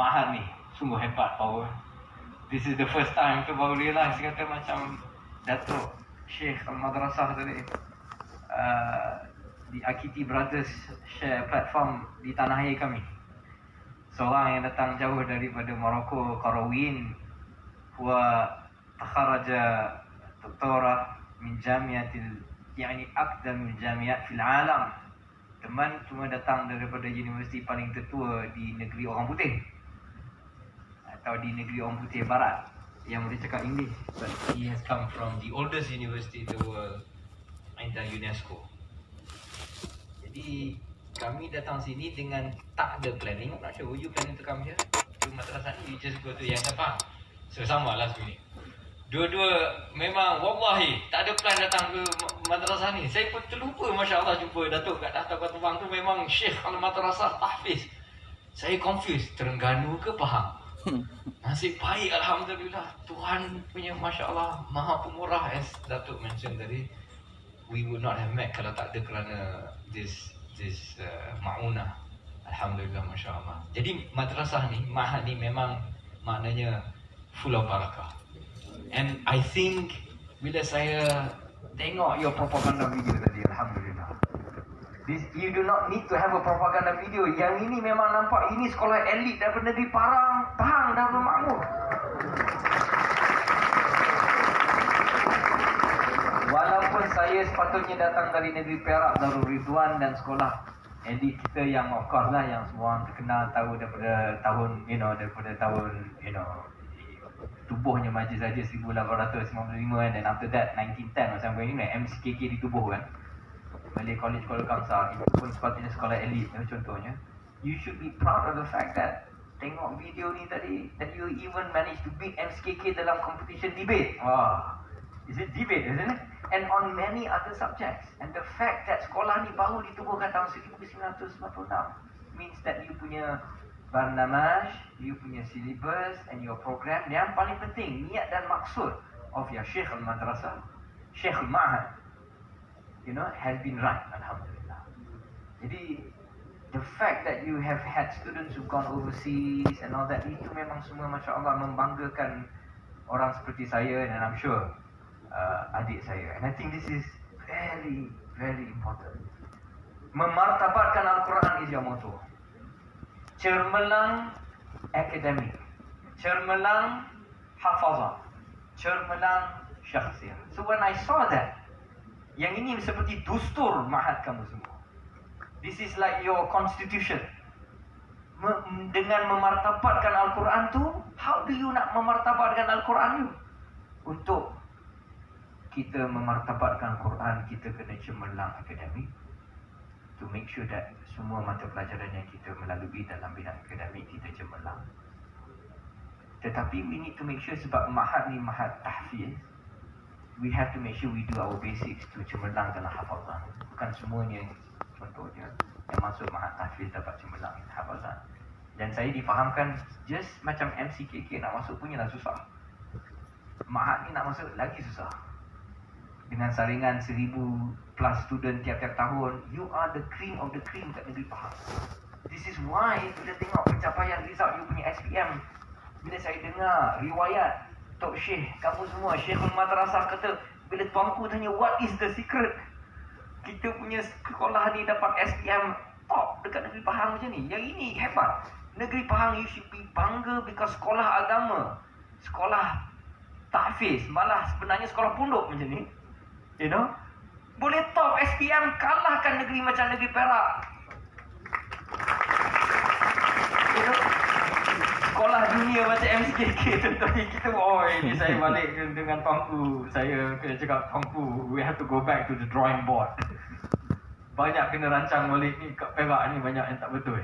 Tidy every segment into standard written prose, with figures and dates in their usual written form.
Ma'had ni sungguh hebat power. This is the first time tu baru realize kata macam Datuk Sheikh Al-Madrasah tadi di Akiti Brothers share platform di tanah air kami. Seorang yang datang jauh daripada Morocco, Qarawin, huwa takharaja doktora min jamiatil yani aqdamul jamiat fil alam. Teman cuma datang daripada universiti paling tertua di negeri orang putih atau di negeri orang putih barat yang boleh cakap English, but he has come from the oldest university in the world under UNESCO. Jadi kami datang sini dengan tak ada planning. I'm not sure, were you planning to come here to madrasah ni? You just go to Yang Sepang. So sama lah sebenarnya. Dua-dua memang wallahi tak ada plan datang ke madrasah ni. Saya pun terlupa, Masya Allah, jumpa Datuk kat atas Kota Bang tu memang Syekh Al-Madrasah Tahfiz. Saya confused, Terengganu ke Pahang? Nasib baik Alhamdulillah, Tuhan punya Masya Allah Maha Pemurah, as Datuk mention tadi. We would not have met kalau tak ada kerana this ma'unah. Alhamdulillah, Masya Allah. Jadi madrasah ni, Ma'had ni memang maknanya full of barakah. And I think bila saya tengok your propaganda video tadi, Alhamdulillah, you do not need to have a propaganda video. Yang ini memang nampak ini sekolah elit daripada negeri Pahang Darul Makmur. Walaupun saya sepatutnya datang dari negeri Perak, Darul Ridwan, dan sekolah elit kita yang of course lah, yang semua orang terkenal tahu daripada tahun tubuhnya Majlis Raja 1895, dan after that 1910 macam ni, MCKK ditubuh kan, Malay College Kuala Kangsar. Itu pun sepatutnya sekolah elit contohnya. You should be proud of the fact that tengok video ni tadi, that you even managed to beat MCKK dalam competition debate. Is it debate, isn't it? And on many other subjects. And the fact that sekolah ni baru ditubuhkan tahun 1996 means that you punya barnamaj, you punya syllabus and your program, yang paling penting niat dan maksud of your Syekh Al-Madrasah, Syekh Al-Ma'had, has been right, Alhamdulillah. Jadi the fact that you have had students who've gone overseas and all that, itu memang semua Masya Allah membanggakan orang seperti saya, dan I'm sure adik saya. And I think this is very, very important. Memartabatkan Al-Quran is your motto. Cermelang akademik, cermelang hafazah, cermelang syakhsiyah. So when I saw that, yang ini seperti dustur Ma'had kamu semua. This is like your constitution. Dengan memartabatkan Al-Quran tu, how do you nak memartabatkan Al-Quran you? Untuk kita memartabatkan Quran, kita kena cemerlang akademik. To make sure that semua mata pelajaran yang kita melalui dalam bidang akademik kita cemerlang. Tetapi we need to make sure, sebab Ma'had ni Ma'had Tahfiz, we have to make sure we do our basics to cemerlang dalam hafazan. Bukan semuanya, contohnya yang masuk Ma'had Tahfiz dapat cemerlang hafazan. Dan saya difahamkan just macam MCKK nak masuk punya lah susah. Ma'had ni nak masuk lagi susah. Dengan saringan 1,000 plus student tiap-tiap tahun, you are the cream of the cream kat negeri Pahang. This is why bila tengok pencapaian result you punya SPM, bila saya dengar riwayat Tok Syekh, kamu semua, Syekh Al-Madrasah kata, bila tuanku tanya what is the secret, kita punya sekolah ni dapat SPM top dekat negeri Pahang macam ni. Yang ini hebat. Negeri Pahang, you should be bangga because sekolah agama, sekolah tahfiz, malah sebenarnya sekolah pondok macam ni, boleh top SPM, kalahkan negeri macam negeri Perak. Sekolah dunia macam MCKK contohnya, kita ini saya balik dengan tuanku, saya kena cakap tuanku, we have to go back to the drawing board. Banyak kena rancang balik ni kat Perak ni, banyak yang tak betul.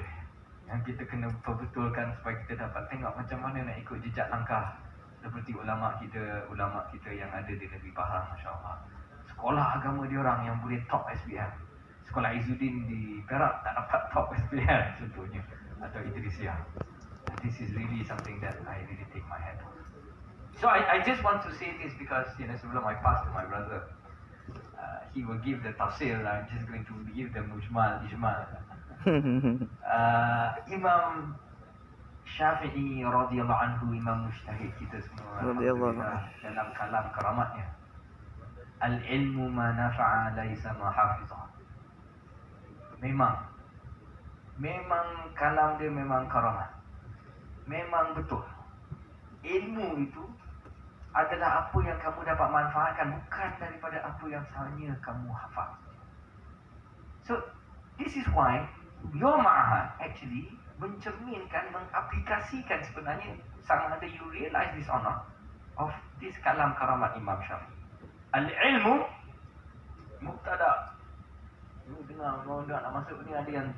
Yang kita kena perbetulkan supaya kita dapat tengok macam mana nak ikut jejak langkah seperti ulama kita yang ada di negeri Pahang, Masya Allah. Sekolah agama diorang yang boleh top SPM. Sekolah Izzuddin di Perak tak dapat top SPM contohnya, atau Idrisiyah. This is really something that I really take my hat off. So I just want to say this because sebelum I pass to my brother, he will give the tafsir. I'm just going to give the ijmal. Imam Syafi'i radhiyallahu anhu, imam mujtahid kita semua, alhamdulillah, dalam kalam keramatnya, al-ilmu ma nafa'a laisa ma hafizah. Memang kalam dia memang karamat. Memang betul. Ilmu itu adalah apa yang kamu dapat manfaatkan, bukan daripada apa yang hanya kamu hafal. So, this is why your ma'had actually mencerminkan, mengaplikasikan sebenarnya, sama ada you realize this or not, of this kalam karamat Imam Syafi'i. Al-ilmu mubtada. Ni dengar orang nak masuk ni ada yang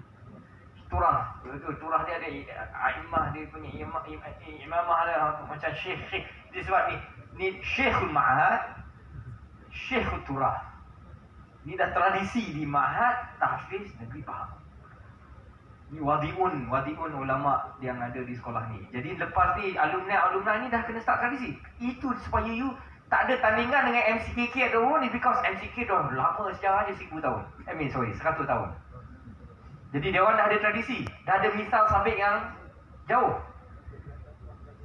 turah. Turah dia ada a'immah, dia punya imamah dia macam syekh. Dia sebab ni syekhul ma'had, syekhul turah. Ni dah tradisi di ma'had tahfiz negeri Pahang. Ni wadi'un ulama yang ada di sekolah ni. Jadi lepas ni alumni ni dah kena start tradisi. Itu supaya you tak ada tandingan dengan MCKK atau ni, because MCK dah lama sejarahnya 1000 tahun. 100 tahun. Jadi dia orang dah ada tradisi, dah ada misal sabit yang jauh.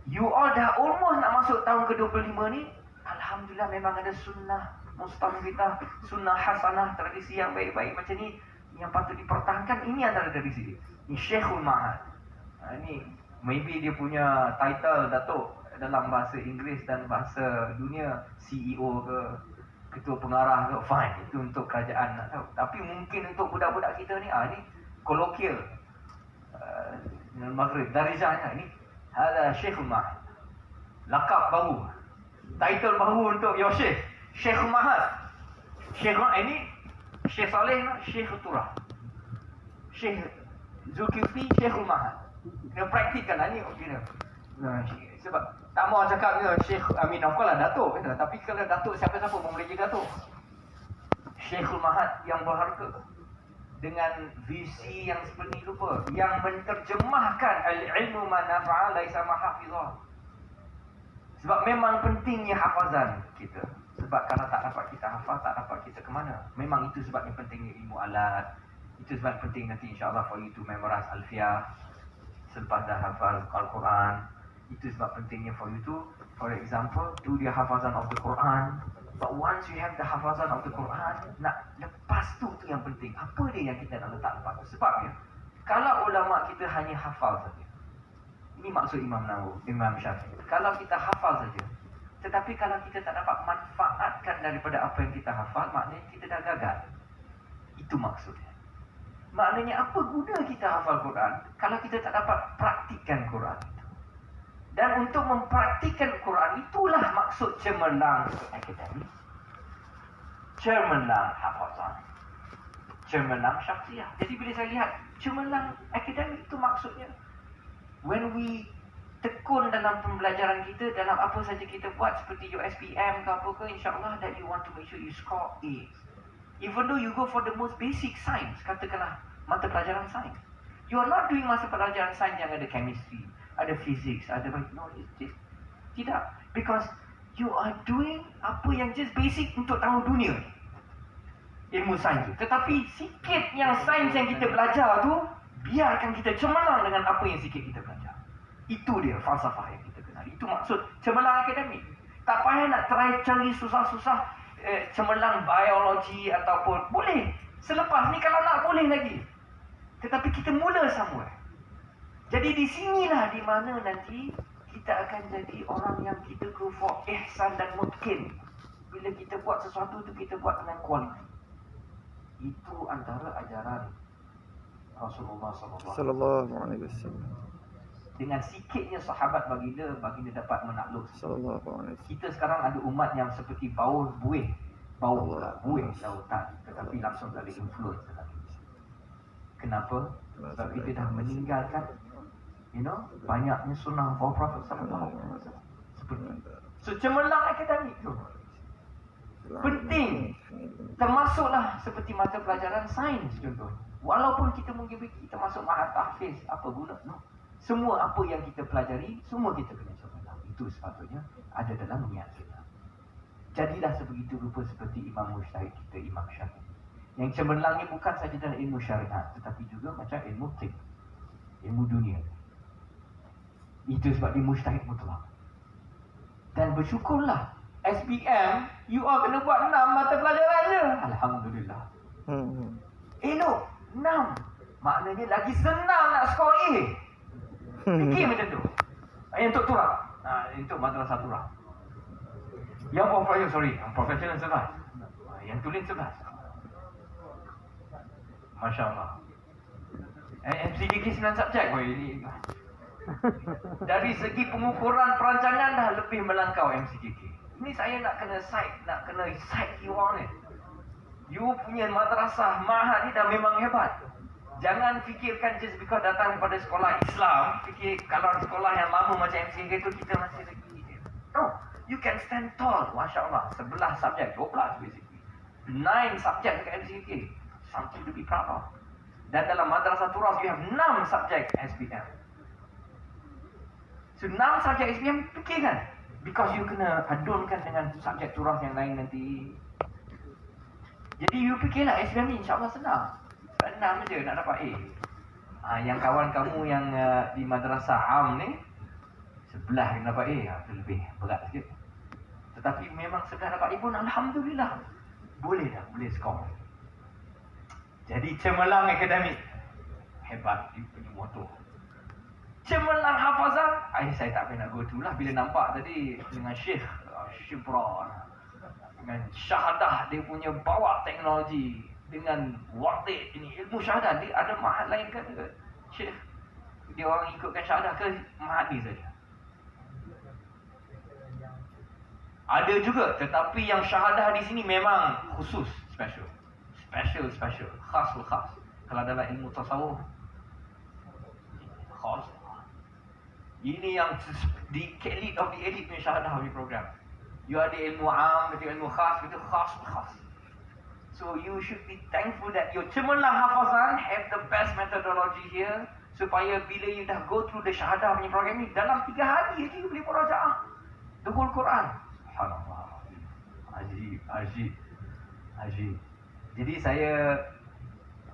You all dah almost nak masuk tahun ke-25 ni. Alhamdulillah memang ada sunnah mustamfitah, sunnah hasanah, tradisi yang baik-baik macam ni yang patut dipertahankan. Ini antara tradisi dia. Ni Syekhul Ma'had. Ni maybe dia punya title Datuk dalam bahasa Inggeris dan bahasa dunia, CEO ke, ketua pengarah ke, fine, itu untuk kerajaan nak tahu. Tapi mungkin untuk budak-budak kita ni, ni kolokil Maghrib, Darijahnya ni, ada Syekhul Ma'had. Lakab baru, title baru untuk your Syekh, Syekhul Ma'had. Syekhul ini Syekh Saleh, Syekhul Turah, Syekh Zulkifli, Syekhul Ma'had. Kena praktikkan lah ni, sebab tak mau cakap Syekh Amin, of course lah Datuk kata. Tapi kalau Datuk, siapa-siapa boleh jadi Datuk. Syekhul Ma'had yang berharga, dengan visi yang seperti rupa, yang menterjemahkan al-ilmu ma nafa'a laisa ma hafizah. Sebab memang pentingnya hafazan kita. Sebab kalau tak dapat kita hafal, tak dapat kita ke mana. Memang itu sebabnya pentingnya ilmu alat. Itu sebab penting nanti insyaAllah for you to memorize Alfiah selepas dah hafal Al-Quran. Itu sebab pentingnya for you to, for example, do the hafazan of the Quran. But once you have the hafazan of the Quran, nak lepas tu yang penting. Apa dia yang kita nak letak lepas tu? Sebabnya, kalau ulama kita hanya hafal saja, ini maksud Imam Nawawi, Imam Syafi'i. Kalau kita hafal saja, tetapi kalau kita tak dapat manfaatkan daripada apa yang kita hafal, maknanya kita dah gagal. Itu maksudnya. Maknanya apa guna kita hafal Quran kalau kita tak dapat praktikkan Quran itu? Dan untuk mempraktikkan Quran, itulah maksud cemerlang akademik, cemerlang hafazan, cemerlang syakhsiyah. Jadi bila saya lihat cemerlang akademik, itu maksudnya when we tekun dalam pembelajaran kita, dalam apa saja kita buat, seperti USPM ke apa ke, insyaAllah that you want to make sure you score A. Even though you go for the most basic science, katakanlah mata pelajaran sains, you are not doing mata pelajaran sains yang ada chemistry, ada physics, ada biology. Tidak. Because you are doing apa yang just basic untuk tahu dunia, ilmu sains. Tetapi sikit yang sains yang kita belajar tu, biarkan kita cemerlang dengan apa yang sikit kita belajar. Itu dia falsafah yang kita kenal. Itu maksud cemerlang akademik. Tak payah nak cari susah-susah cemerlang biologi ataupun boleh. Selepas ni kalau nak boleh lagi. Tetapi kita mula somewhere. Jadi di sinilah di mana nanti kita akan jadi orang yang kita go for ihsan dan mutqin. Bila kita buat sesuatu tu, kita buat dengan kualiti. Itu antara ajaran Rasulullah sallallahu alaihi wasallam. Dengan sikitnya sahabat baginda dapat menakluk. Sallallahu alaihi wasallam. Kita sekarang ada umat yang seperti buih lautan, tetapi langsung tak ada influence lagi. Kenapa? Sebab kita dah meninggalkan banyaknya sunnah for Prophet sallallahu alaihi wasallam. Seperti itu. So cemerlang akademik tu penting. Termasuklah seperti mata pelajaran sains contoh. Walaupun kita mungkin kita masuk ma'had tahfiz, apa guna? No. Semua apa yang kita pelajari, semua kita kena cemerlang. Itu sepatutnya ada dalam niat kita. Jadilah sebegitu rupa seperti Imam Mujtahid kita, Imam Syafi'i. Yang cemerlangnya bukan saja dalam ilmu syariat, tetapi juga macam ilmu fiqh, ilmu dunia. Itu sebab dia mujtahid mutlak. Dan bersyukurlah SPM, you all kena buat 6 mata pelajaran je. Alhamdulillah. Elok, 6. Maknanya lagi senang nak skor A. Fikir macam tu. Untuk turah. Untuk madrasah turah. Yang profesional 11. Yang tulis 11. Masya Allah. MCDK 9 subjek. Dari segi pengukuran perancangan dah lebih melangkau MCDK. Ini saya nak kena cite you all ni. You punya madrasah mahad ni dah memang hebat. Jangan fikirkan just because datang daripada sekolah Islam, fikir kalau sekolah yang lama macam MCDK tu kita masih lagi. No, you can stand tall. Masya Allah. 11 subjek, 12 basically. 9 subjek dekat MCDK. Something to be proud of. Dan dalam madrasah turas you have 6 subjek SPM. So 6 subjek SPM, fikirkan. Because you kena adunkan dengan subjek turas yang lain nanti. Jadi you fikirlah SPM ni insyaAllah senang. 6 je nak dapat A. Yang kawan kamu yang di madrasah am ni 11 yang dapat A, itu lebih berat sikit. Tetapi memang 11 dapat A pun Alhamdulillah. Boleh skor. Jadi cemerlang akademik. Hebat dia punya motor. Cemerlang hafazan, saya tak payah nak go to lah bila nampak tadi dengan Syekh Shibran. Dengan syahadah dia punya bawa teknologi. Dengan waqti ini ilmu syahadah. Dia ada mahad lain ke Syekh? Dia orang ikutkan syahadah ke mahad ni saja? Ada juga, tetapi yang syahadah di sini memang khusus, special. Khas. Kalau dalam ilmu tasawuf, khas. Ini yang di elite of the elite punya syahadah punya program. You ada ilmu am, ada ilmu khas, itu khas. So you should be thankful that your cemerlang hafazan have the best methodology here, supaya bila you dah go through the syahadah punya program ni, dalam 3 hari you boleh murajaah the whole Quran. Subhanallah. Ajib. Jadi saya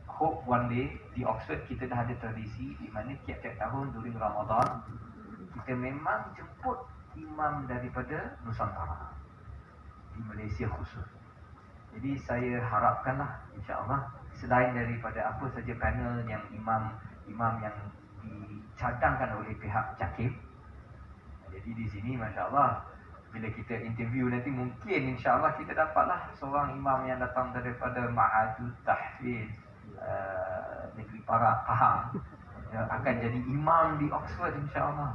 hope one day di Oxford kita dah ada tradisi di mana tiap-tiap tahun during Ramadan kita memang jemput imam daripada Nusantara di Malaysia khusus. Jadi saya harapkanlah insya-Allah selain daripada apa saja panel yang imam yang dicadangkan oleh pihak JAKIM. Jadi di sini masya-Allah bila kita interview nanti mungkin insya-Allah kita dapatlah seorang imam yang datang daripada Ma'hadut Tahfiz Negeri Perak Pahang yang akan jadi imam di Oxford insya-Allah.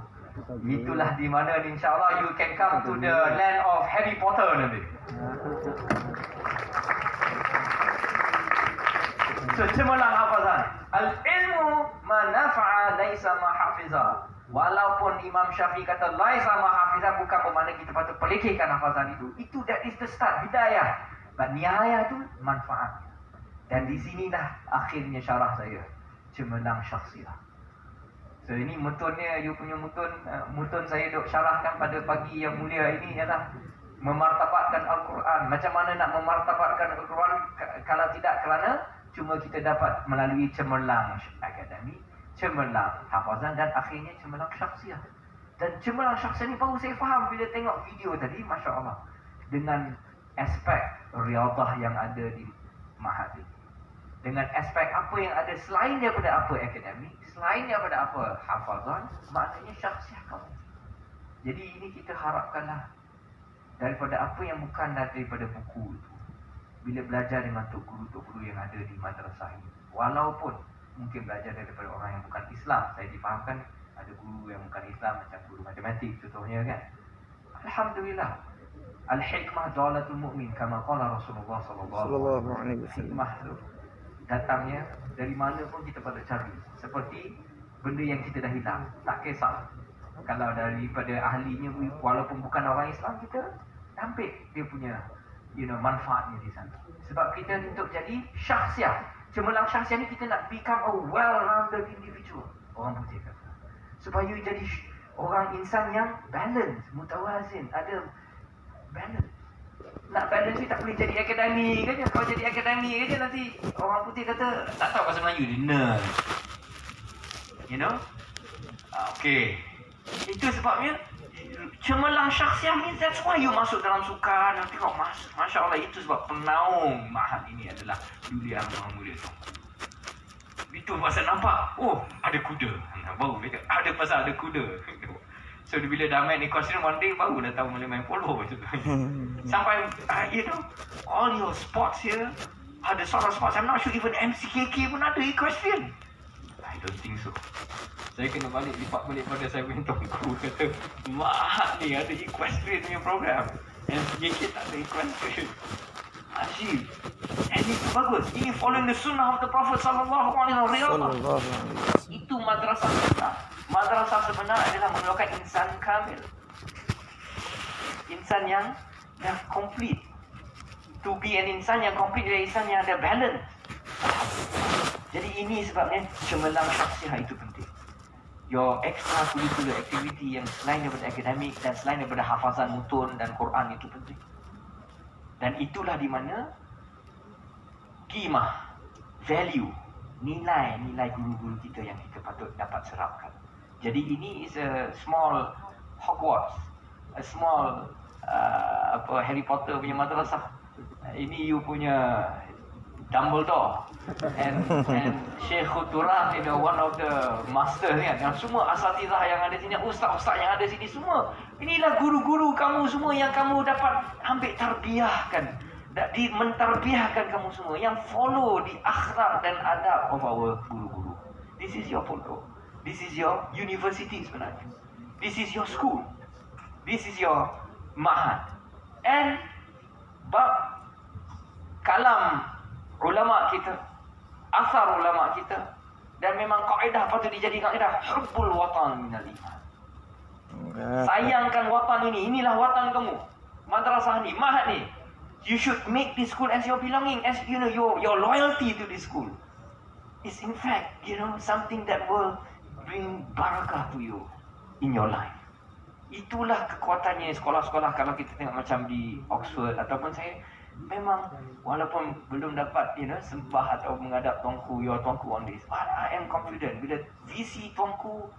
Itulah di mana insya-Allah you can come to the land of Harry Potter nanti. So cemerlang hafazan. Al-ilmu ma nafa'a laisa ma hafiza. Walaupun Imam Syafi'i kata laisa ma hafiza, bukan bermakna kita patut pelekehkan hafazan itu. Itu that is the start, bidayah. Dan nihayah itu manfaat. Dan di sini dah akhirnya syarah saya. Cemerlang syakhsiyah. So ini mutunnya, you punya mutun saya duk syarahkan pada pagi yang mulia ini ialah memartabatkan Al-Quran. Macam mana nak memartabatkan Al-Quran kalau tidak kerana cuma kita dapat melalui cemerlang akademik, cemerlang hafazan dan akhirnya cemerlang syakhsiyah. Dan cemerlang syakhsiyah ni baru saya faham bila tengok video tadi, Masya Allah. Dengan aspek riyadhah yang ada di mahad ini. Dengan aspek apa yang ada selain daripada apa akademik, selain daripada apa hafazan, maknanya syakhsiyah kamu. Jadi ini kita harapkanlah daripada apa yang bukan daripada buku itu. Bila belajar dengan tok guru yang ada di madrasah ini, walaupun mungkin belajar daripada orang yang bukan Islam, saya difahamkan ada guru yang bukan Islam macam guru matematik contohnya kan. Alhamdulillah. Al-hikmah jalatul mu'min kama qala Rasulullah sallallahu alaihi wasallam. Datangnya dari mana pun kita patut cari. Seperti benda yang kita dah hilang, tak kisah. Kalau daripada ahlinya walaupun bukan orang Islam, kita ambil dia punya manfaatnya di sana. Sebab kita untuk jadi syakhsiyah. Cemerlang syakhsiyah ni kita nak become a well-rounded individual. Orang putih kata. Supaya jadi orang insan yang balance, mutawazin, ada balance. Nak balance ni tak boleh jadi akademi ke je. Kalau jadi akademi ke je nanti orang putih kata tak tahu bahasa Melayu dia nerd. You know? Okay. Itu sebabnya cemerlang syakhsiah ni, that's why you masuk dalam sukan, tengok Masya Allah. Itu sebab penaung Mahat ini adalah Duli Yang Maha Mulia Tuanku. Itu pasal nampak, oh ada kuda, baru dia ada pasal ada kuda. So bila dah main equestrian one day, baru dah tahu boleh main polo macam tu. Sampai you know, all your sports here, ada sort of sports, I'm not sure even MCKK pun ada equestrian. I don't think so. Saya kena lipat balik pada saya punya tuanku, kata Mahat ni ada equestrian punya program, MCKK tak ada equestrian. Asyik. And itu bagus. Ini following the sunnah of the Prophet sallallahu alaihi wasallam. Itu madrasah sebenar. Madrasah sebenar adalah mengeluarkan insan kamil. Insan yang complete. To be an insan yang complete adalah insan yang ada balance. Jadi ini sebabnya cemerlang syakhsiah itu penting. Your extracurricular activity yang selain daripada akademik dan selain daripada hafazan mutun dan Quran itu penting. Dan itulah di mana qimah, value, nilai guru-guru kita yang kita patut dapat serapkan. Jadi ini is a small Hogwarts, a small Harry Potter punya madrasah. Ini you punya Dumbledore and Syekhul Turah, you know, one of the masters kan. Yang semua asatidzah yang ada sini, ustaz-ustaz yang ada sini semua. Inilah guru-guru kamu semua yang kamu dapat ambil tarbiyahkan, mentarbiahkan kamu semua, yang follow di akhlak dan adab of our guru-guru. This is your pondok. This is your university sebenarnya. This is your school. This is your mahat. And bab kalam ulama kita, asar ulama kita, dan memang kaedah patut dijadikan kaedah hubbul watan minal iman. Sayangkan watan ini. Inilah watan kamu. Madrasah ni, mahat ni. You should make this school as your belonging, as you know, your loyalty to this school is in fact, you know, something that will bring barakah to you in your life. Itulah kekuatannya sekolah-sekolah. Kalau kita tengok macam di Oxford ataupun saya, memang walaupun belum dapat, you know, sembah atau menghadap tuanku, your tuanku on this, but I am confident bila visi tuanku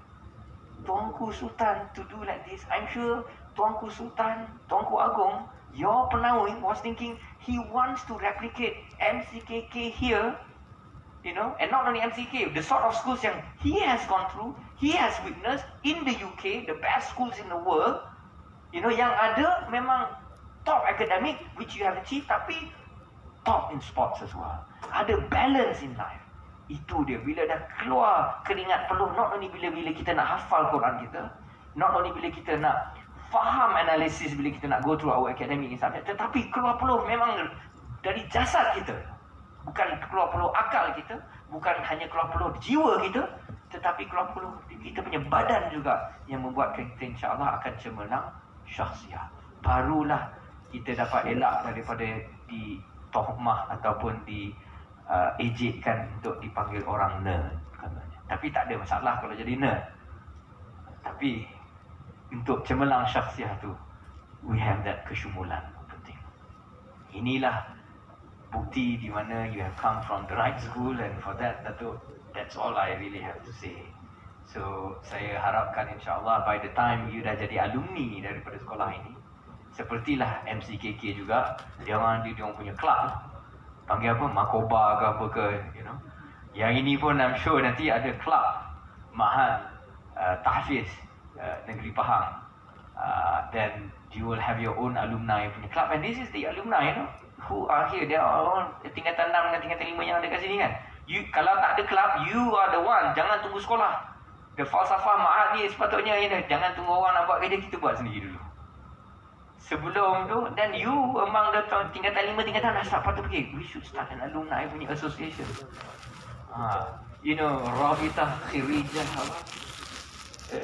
Sultan to do like this, I'm sure tuanku Sultan, tuanku Agong, your penaung was thinking he wants to replicate MCKK here, you know, and not only MCK, the sort of schools yang he has gone through, he has witnessed in the UK, the best schools in the world, you know, yang ada memang top academic, which you have achieved, tapi top in sports as well. Ada balance in life. Itu dia. Bila dah keluar keringat peluh, not only bila kita nak hafal Quran kita, not only bila kita nak faham analisis, bila kita nak go through our academic subject, tetapi keluar peluh memang dari jasad kita. Bukan keluar peluh akal kita, bukan hanya keluar peluh jiwa kita, tetapi keluar peluh kita punya badan juga, yang membuat kita insya-Allah akan cemerlang syakhsiah. Barulah kita dapat elak daripada di tohmah ataupun di ejekkan untuk dipanggil orang nerd katanya. Tapi tak ada masalah kalau jadi nerd. Tapi untuk cemerlang syakhsiah tu, we have that kesyumulan penting. Inilah bukti di mana you have come from the right school, and for that, Datuk, that's all I really have to say. So saya harapkan insya-Allah by the time you dah jadi alumni daripada sekolah ini, sepertilah MCKK juga, dia orang punya kelab, panggil apa, Makoba ke apa ke, you know. Yang ini pun I'm sure nanti ada kelab Mahat Tahfiz Negeri Pahang. Then you will have your own alumni punya club, and this is the alumni, you know, who are here. They are all tingkatan 6 dan tingkatan 5 yang ada kat sini kan. You, kalau tak ada club, you are the one. Jangan tunggu sekolah. The falsafah Mahat ni sepatutnya, you know, jangan tunggu orang nak buat kerja, kita buat sendiri dulu. Sebelum tu, then you among the tingkatan 5, tingkatan 6 patut fikir, we should start an alumni punya association. You know, Rabitah Khirijah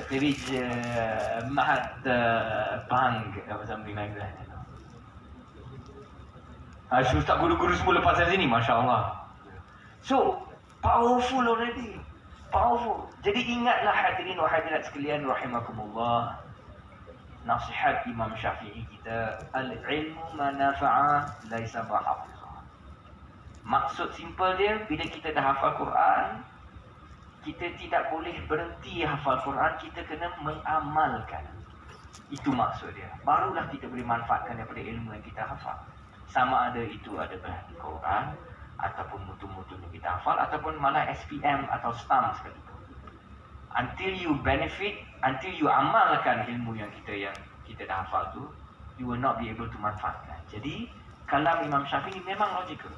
Khirij Mahat Pahang or something like that, you know. Ustaz guru-guru semua lepas dari sini, Masya Allah. So, powerful already. Powerful. Jadi ingatlah hadirin wa hadirat sekalian rahimakumullah, nasihat Imam Syafi'i kita, al-ilmu manafa'ah laisa bahafizah. Maksud simple dia, bila kita dah hafal Quran, kita tidak boleh berhenti hafal Quran, kita kena mengamalkan. Itu maksud dia. Barulah kita boleh manfaatkan daripada ilmu yang kita hafal. Sama ada itu adalah Quran, ataupun mutu-mutu yang kita hafal, ataupun malah SPM atau STAM sekalipun. Until you benefit, until you amalkan ilmu yang kita dah hafal tu, you will not be able to manfaatkan. Jadi, kalam Imam Syafi'i memang logical.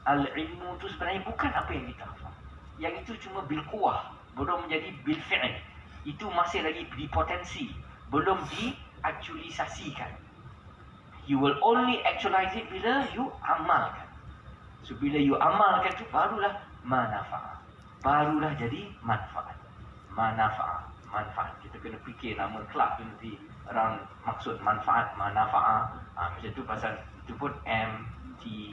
Al-ilmu tu sebenarnya bukan apa yang kita hafal. Yang itu cuma bil quwah, belum menjadi bil fi'il. Itu masih lagi di potensi, belum diaktualisasikan. You will only actualize it bila you amalkan. So bila you amalkan tu barulah manfaat. Barulah jadi manfaat. Manfaat. Kita kena fikir nama kelab tu nanti around maksud manfaat, manfaat. Macam tu pasal itu pun M, T,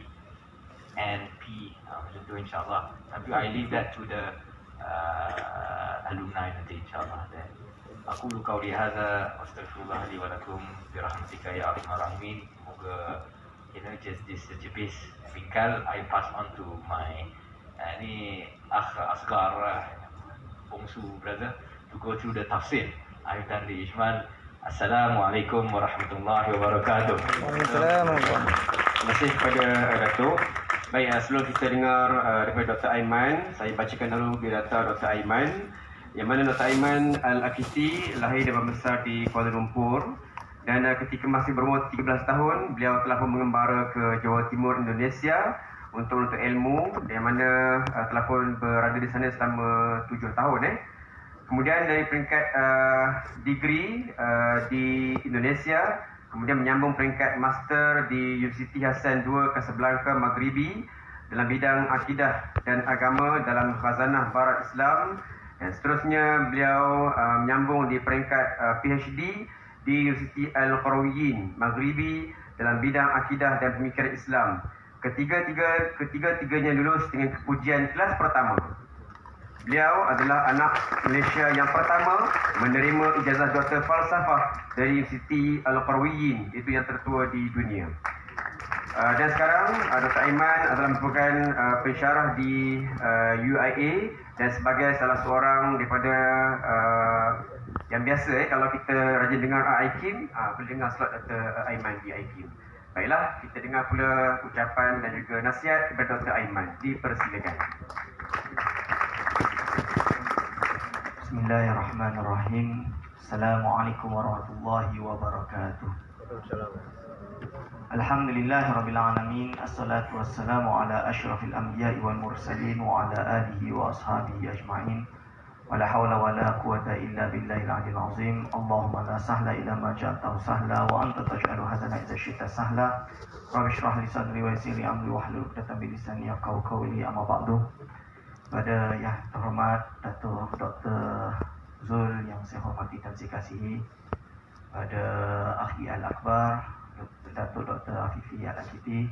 N, P. Macam tu insyaAllah. Tapi I leave that to the alumni nanti insyaAllah. Dan aku qauli hadza astaghfirullah li wa lakum bi rahmatika ya arhamar rahimin. Semoga just this sejepis bingkal I pass on to my ni asgar bongsu brother to go through the tafsir. I've done the ijmal. Assalamualaikum warahmatullahi wabarakatuh. Waalaikumsalam. Terima kasih kepada Datuk. Baik, sebelum kita dengar daripada Dr. Aiman, saya bacakan dulu biodata Dr. Aiman. Yang mana Dr. Aiman Al-Akisi lahir dan membesar di Kuala Lumpur. Dan ketika masih berumur 13 tahun, beliau telah pun mengembara ke Jawa Timur Indonesia untuk menuntut ilmu, yang mana telah pun berada di sana selama 7 tahun. Kemudian dari peringkat degree di Indonesia, kemudian menyambung peringkat master di Universiti Hasan II Casablanca Maghribi dalam bidang akidah dan agama dalam khazanah Barat Islam, dan seterusnya beliau menyambung di peringkat PhD di Universiti Al-Qarawiyyin Maghribi dalam bidang akidah dan pemikiran Islam. Ketiga-tiganya lulus dengan kepujian kelas pertama. Beliau adalah anak Malaysia yang pertama menerima ijazah Doktor Falsafah dari Universiti Al-Qarawiyyin, itu yang tertua di dunia. Dan sekarang Dr. Aiman adalah merupakan pensyarah di UIA dan sebagai salah seorang daripada yang biasa kalau kita rajin dengar IKIM, boleh dengar slot Dr. Aiman di IKIM. Baiklah, kita dengar pula ucapan dan juga nasihat kepada Dr. Aiman. Dipersilakan. Bismillahirrahmanirrahim. Assalamualaikum warahmatullahi wabarakatuh. Alhamdulillahirabbil alamin. Assalatu wassalamu ala asyrafil anbiya'i wal mursalin wa ala alihi wa ashabihi ajma'in. Wala hawla wala quwwata illa billahil aliyyil azim. Allahumma la sahla illa ma ja'altahu sahla wa anta taj'alu hazana idza syi'ta sahla. Rabbi shrah li sadri wa yassir li amri wahlul 'uqdatam min lisani yafqahu qawli. Amma ba'du. Pada yang terhormat Datuk Dr. Zul yang saya hormati dan saya kasihi, pada Akhi Al-Akbar Datuk Dr. Afifi Al-Akiti,